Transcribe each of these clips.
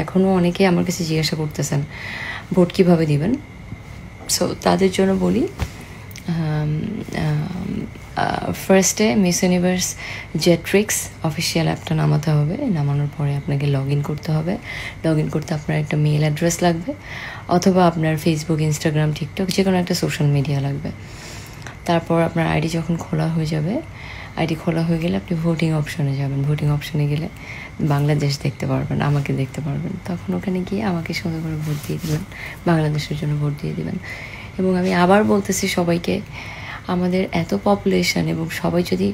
এখনও অনেকেই আমার কাছে জিজ্ঞাসা করতেছেন ভোট কীভাবে দিবেন। সো তাদের জন্য বলি, ফার্স্টে মিস ইউনিভার্স জেট্রিক্স অফিসিয়াল অ্যাপটা নামাতে হবে। নামানোর পরে আপনাকে লগ ইন করতে হবে। লগ ইন করতে আপনার একটা মেল অ্যাড্রেস লাগবে, অথবা আপনার ফেসবুক, ইনস্টাগ্রাম, টিকটক যে কোনো একটা সোশ্যাল মিডিয়া লাগবে। তারপর আপনার আইডি যখন খোলা হয়ে যাবে, আইডি খোলা হয়ে গেলে আপনি ভোটিং অপশনে যাবেন। ভোটিং অপশনে গেলে বাংলাদেশ দেখতে পারবেন, আমাকে দেখতে পারবেন। তখন ওখানে গিয়ে আমাকে সুন্দর করে ভোট দিয়ে দেবেন, বাংলাদেশের জন্য ভোট দিয়ে দেবেন। এবং আমি আবার বলতেছি সবাইকে, আমাদের এত পপুলেশন এবং সবাই যদি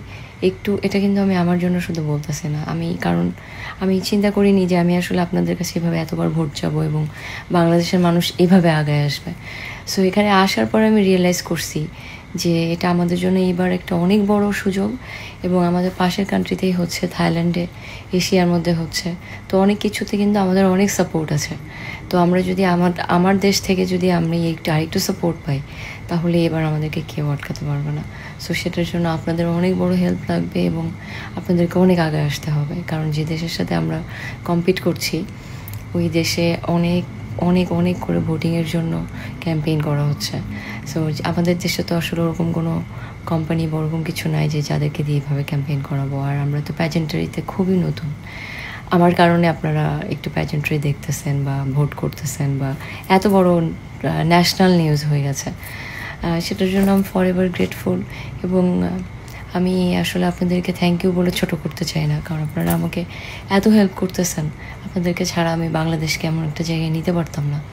একটু, এটা কিন্তু আমি আমার জন্য শুধু বলতেছি না, কারণ আমি চিন্তা করিনি যে আমি আসলে আপনাদের কাছে এভাবে এতবার ভোট যাবো এবং বাংলাদেশের মানুষ এভাবে আগায় আসবে। সো এখানে আসার পরে আমি রিয়েলাইজ করছি যে এটা আমাদের জন্য এবার একটা অনেক বড় সুযোগ, এবং আমাদের পাশের কান্ট্রিতেই হচ্ছে, থাইল্যান্ডে, এশিয়ার মধ্যে হচ্ছে। তো অনেক কিছুতে কিন্তু আমাদের অনেক সাপোর্ট আছে। তো আমরা যদি আমার দেশ থেকে যদি আমরা আরেকটু সাপোর্ট পাই, তাহলে এবার আমাদেরকে কেউ আটকাতে পারবে না। সো সেটার জন্য আপনাদের অনেক বড় হেল্প লাগবে এবং আপনাদেরকে অনেক আগে আসতে হবে, কারণ যে দেশের সাথে আমরা কম্পিট করছি ওই দেশে অনেক অনেক অনেক করে ভোটিংয়ের জন্য ক্যাম্পেইন করা হচ্ছে। সো আমাদের দেশে তো আসলে ওরকম কোনো কোম্পানি বা ওরকম কিছু নাই যে যাদেরকে দিয়ে এইভাবে ক্যাম্পেইন করাবো। আর আমরা তো প্যাজেন্টারিতে খুবই নতুন। আমার কারণে আপনারা একটু প্যাজেন্টারি দেখতেছেন বা ভোট করতেছেন, বা এত বড় ন্যাশনাল নিউজ হয়ে গেছে। সেটার জন্য আমি ফরএভার গ্রেটফুল। এবং আমি আসলে আপনাদেরকে থ্যাংক ইউ বলে ছোট করতে চাই না, কারণ আপনারা আমাকে এত হেল্প করতেছেন। আপনাদেরকে ছাড়া আমি বাংলাদেশকে এমন একটা জায়গায় নিতে পারতাম না।